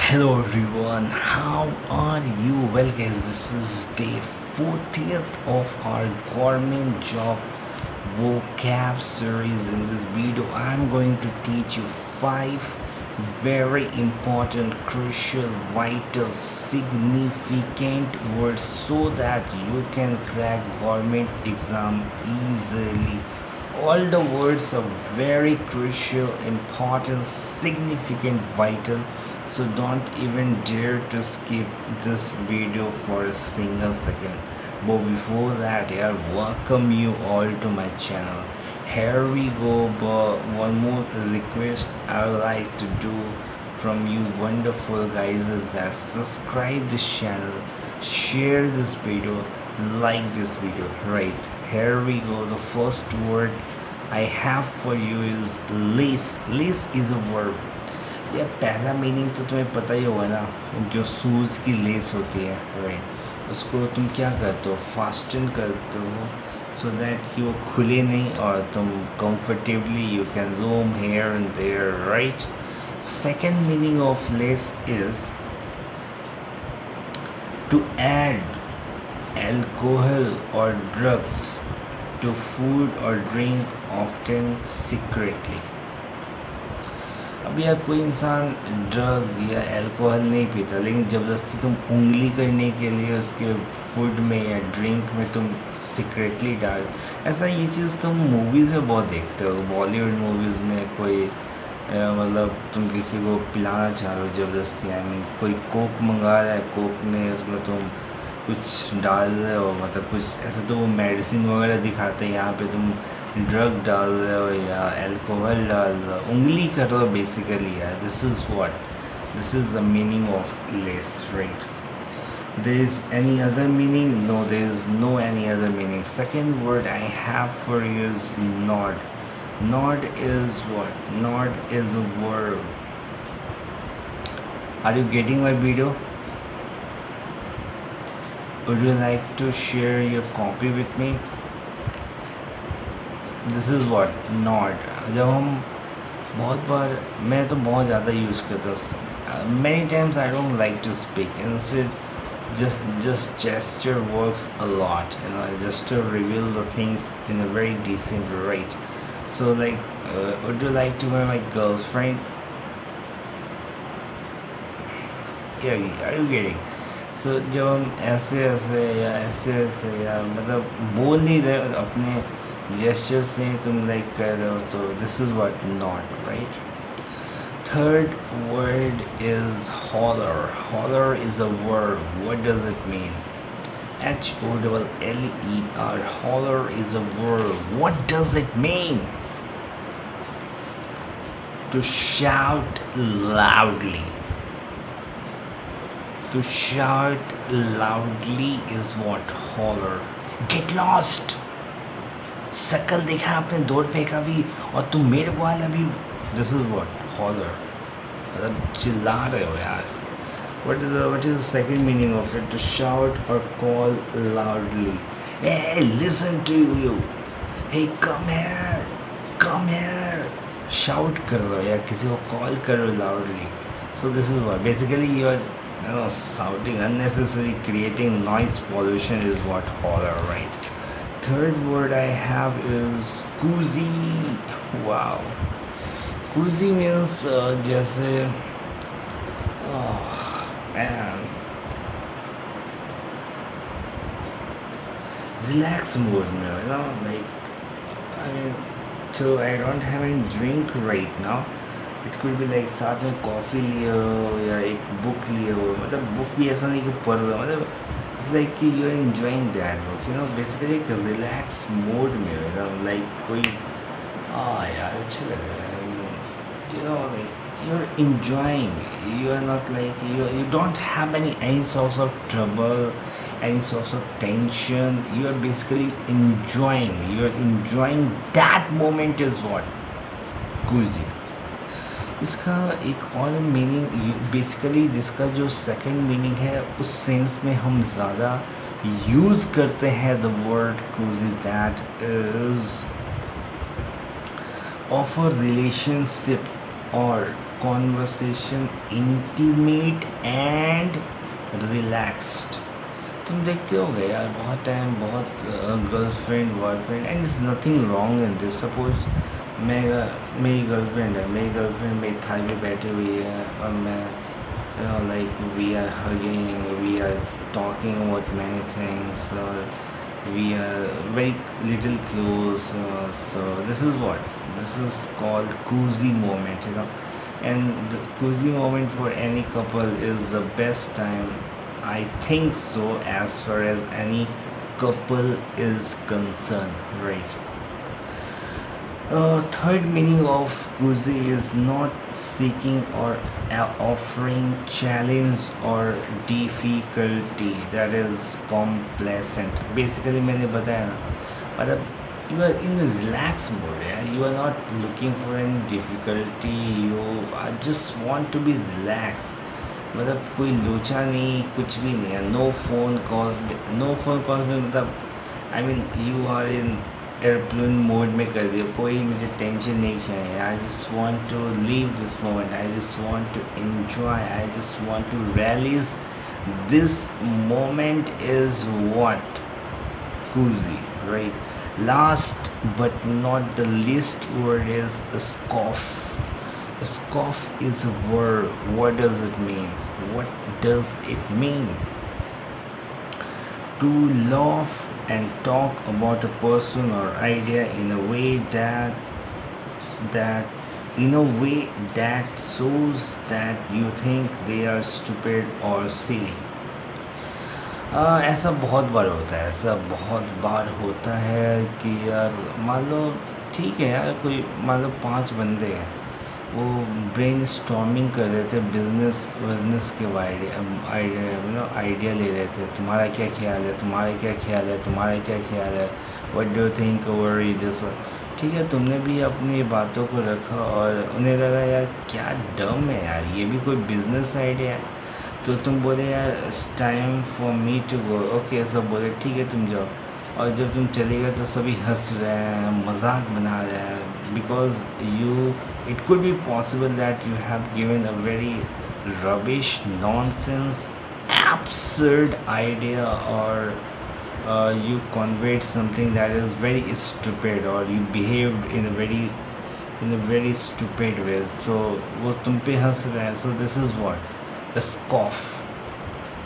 Hello everyone, how are you? Well guys, this is day 40th of our government job vocab series. In this video I'm going to teach you 5 very important, crucial, vital, significant words so that you can crack government exam easily. All the words are very crucial, important, significant, vital, so don't even dare to skip this video for a single second. But before that, yeah, welcome you all to my channel. Here we go. But one more request I would like to do from you wonderful guys is that subscribe this channel, share this video, like this video. Right, here we go. The first word I have for you is lace. Lace is a verb. यह पहला meaning तो तुम्हें पता ही होगा ना, जो shoes की less होती है, राइट, उसको तुम क्या करते हो, फास्टन करते हो सो दैट कि वो खुले नहीं और तुम comfortably you can roam here and there, right. Second meaning of less is to add alcohol or drugs to food or drink, often secretly. अब यार कोई इंसान ड्रग या अल्कोहल नहीं पीता, लेकिन ज़बरदस्ती तुम उंगली करने के लिए उसके फूड में या ड्रिंक में तुम सीक्रेटली डाल, ऐसा ये चीज़ तुम मूवीज़ में बहुत देखते हो. बॉलीवुड मूवीज़ में कोई मतलब तुम किसी को पिलाना चाह रहे हो ज़बरदस्ती, आई मीन कोई कोक मंगा रहा है, कोक में उसमें तुम कुछ डाल रहे हो, मतलब कुछ ऐसा तो वो मेडिसिन वगैरह दिखाते हैं, यहाँ पे तुम ड्रग डाल रहे हो या अल्कोहल डाल रहे हो, उंगली कर रहे हो बेसिकली. यार this is what, this is the meaning of less, right. There is any other meaning? No, there is no any other meaning. Second word I have for you is nod. Nod is what? Nod is a verb. Are you getting my video? Would you like to share your copy with me? This is what not. जब हम बहुत बार, मैं तो बहुत ज़्यादा use करता हूँ, many times I don't like to speak, instead just gesture works a lot, you know. Gesture reveal the things in a very decent rate. So like would you like to be my girlfriend? Yeah, are you getting? So जब हम ऐसे ऐसे या ऐसे ऐसे या मतलब बोल नहीं रहे, अपने जेस्चर से तुम लाइक कर रहे हो, तो this is what not, right. Third word is holler. Holler is a verb. What does it mean? HOLLER. Holler is a verb. What does it mean? To shout loudly. To shout loudly is what? Holler. Get lost. शक्ल देखा आपने दौड़ पे का भी, और तुम मेरे को वाला भी. दिस इज व्हाट हॉलर, मतलब चिल्ला रहे हो यार. What is the second meaning of it? To shout or call loudly. Hey listen to you, hey come here. Shout कर रहे हो या किसी को कॉल कर रहे हो loudly. So this is what basically you are shouting unnecessary, creating noise pollution is what holler, right? Third word I have is koozie. Wow, koozie means जैसे man, relax mode में, you know, like I mean, so I don't have any drink right now. It could be like साथ में coffee लिए हो या एक book लिए हो, मतलब बुक भी ऐसा नहीं कि पढ़ रहे हो, मतलब इट्स लाइक कि you are enjoying that book, you know. Basically एक रिलैक्स मोड में, यू नो, लाइक कोई यार अच्छा लग रहा है, you know, like you are enjoying, you are not like you don't have any source of trouble, any source of tension. You are basically enjoying, you are enjoying that moment is what cozy. इसका एक और meaning basically, जिसका जो second meaning है उस sense में हम ज़्यादा यूज़ करते हैं the word cozy, that is of a relationship or conversation intimate and relaxed. तुम देखते होगे यार, बहुत टाइम बहुत girlfriend boyfriend and is nothing wrong in this. Suppose मैं मेरी गर्लफ्रेंड है, मेरी गर्लफ्रेंड मेरी थाई में बैठी हुई है और मैं like we are hugging, we are talking about many things, or we are very little close. So this is what this is called cozy moment, and the cozy moment for any couple is the best time, I think so, as far as any couple is concerned, right? Third meaning of cozy is not seeking or offering challenge or difficulty, that is complacent. Basically मैंने बताया ना, मतलब you are in a relaxed mode, yeah? You are not looking for any difficulty, you just want to be relaxed. मतलब कोई लोचा नहीं, कुछ भी नहीं है, no phone calls, no phone calls में मतलब I mean you are in airplane mode में कर दिया, कोई मुझे टेंशन नहीं चाहिए। I just want to live this moment, I just want to enjoy, I just want to realise this moment is what cozy, right? Last but not the least word is scoff. Scoff is a word. What does it mean? What does it mean? To laugh and talk about a person or idea in a way that shows that you think they are stupid or silly. ऐसा बहुत बार होता है, ऐसा बहुत बार होता है कि यार मान लो, ठीक है यार, कोई मान लो 5 बंदे हैं, वो ब्रेन स्टॉर्मिंग कर रहे थे, बिजनेस के आइडिया ले रहे थे। तुम्हारा क्या ख्याल है, तुम्हारा क्या ख्याल है, तुम्हारा क्या ख्याल है, what do you think over this. ठीक है, तुमने भी अपनी बातों को रखा और उन्हें लगा यार क्या डम है यार, ये भी कोई बिजनेस आइडिया है। तो तुम बोले यार it's time for me to go, okay, सब बोले ठीक है तुम जाओ। और जब तुम चले गए तो सभी हंस रहे हैं, मजाक बना रहे हैं, because you it could be possible that you have given a very rubbish, nonsense, absurd idea, or you conveyed something that is very stupid, or you behaved in a very stupid way. So वो तुम पे हंस रहे हैं. So this is what scoff,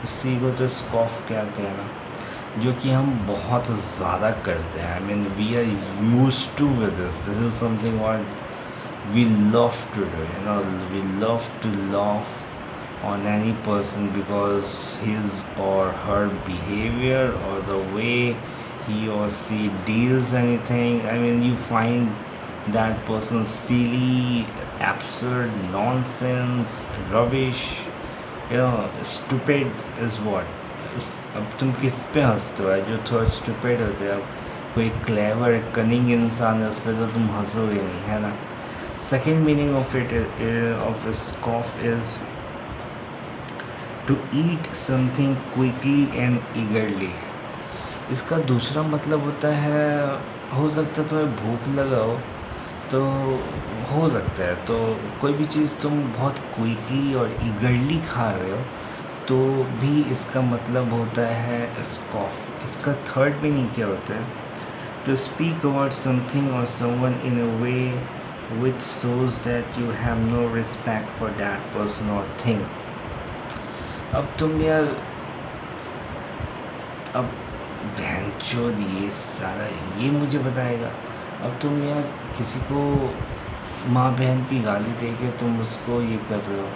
इसी को तो scoff कहते हैं ना, जो कि हम बहुत ज़्यादा करते हैं. I mean we are use to with this is something what we love to do, you know, we love to laugh on any person because his or her behavior or the way he or she deals anything. I mean, you find that person silly, absurd, nonsense, rubbish, you know. Stupid is what? अब तुम किस पे हंसते हो? जो थोड़ा stupid होते हैं, अब कोई क्लेवर कनिंग इंसान है उस पर तो तुम हंसोगे नहीं, है ना. Second meaning of it of scoff is to eat something quickly and eagerly. इसका दूसरा मतलब होता है, हो सकता है तुम्हें भूख लगा हो, तो हो सकता है तो कोई भी चीज़ तुम बहुत क्विकली और ईगरली खा रहे हो तो भी इसका मतलब होता है स्कॉफ. इसका थर्ड मीनिंग क्या होता है? टू स्पीक अबाउट समथिंग और someone in a way which shows that you have no respect for that person और थिंग. अब तुम यार, अब बहनचोद ये सारा ये मुझे बताएगा. अब तुम यार किसी को माँ बहन की गाली दे के तुम उसको ये कर रहे हो,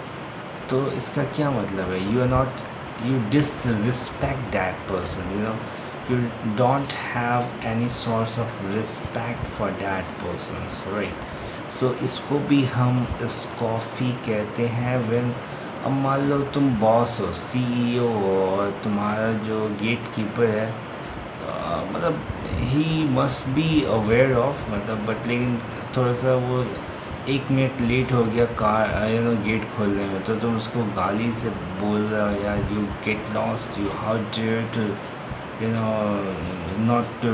तो इसका क्या मतलब है? You are not, you disrespect that person, you know, you don't have any source of respect for that person, right? So इसको भी हम स्कॉफी कहते हैं. when अब मान लो तुम बॉस हो, सीईओ हो, और तुम्हारा जो गेट कीपर है, मतलब he must be aware of, मतलब बट लेकिन थोड़ा सा वो 1 मिनट लेट हो गया कार, यू नो, गेट खोलने में, तो तुम उसको गाली से बोल रहे हो यार, you get lost, you how dare to, you know, not to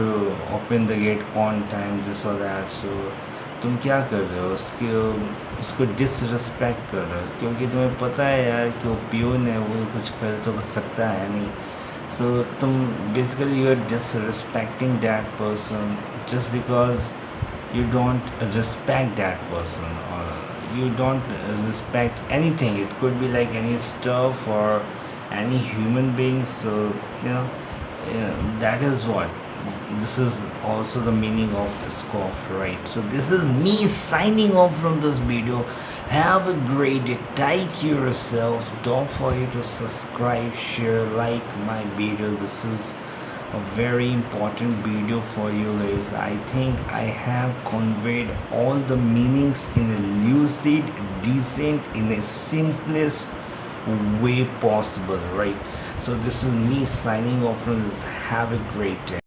open the gate on time, this और दैट. सो तुम क्या कर रहे हो, उसको डिसरिस्पेक्ट कर रहे हो, क्योंकि तुम्हें पता है यार कि वो प्यून है, वो कुछ कर तो सकता है नहीं. सो तुम basically you are disrespecting that person just because you don't respect that person, or you don't respect anything. It could be like any stuff or any human being. So that is what this is also the meaning of scoff, right? So this is me signing off from this video. Have a great day, take care of yourself, don't forget to subscribe, share, like my video. This is a very important video for you guys. I think I have conveyed all the meanings in a lucid, decent, in a simplest way possible, right? So this is me signing off from this. Have a great day.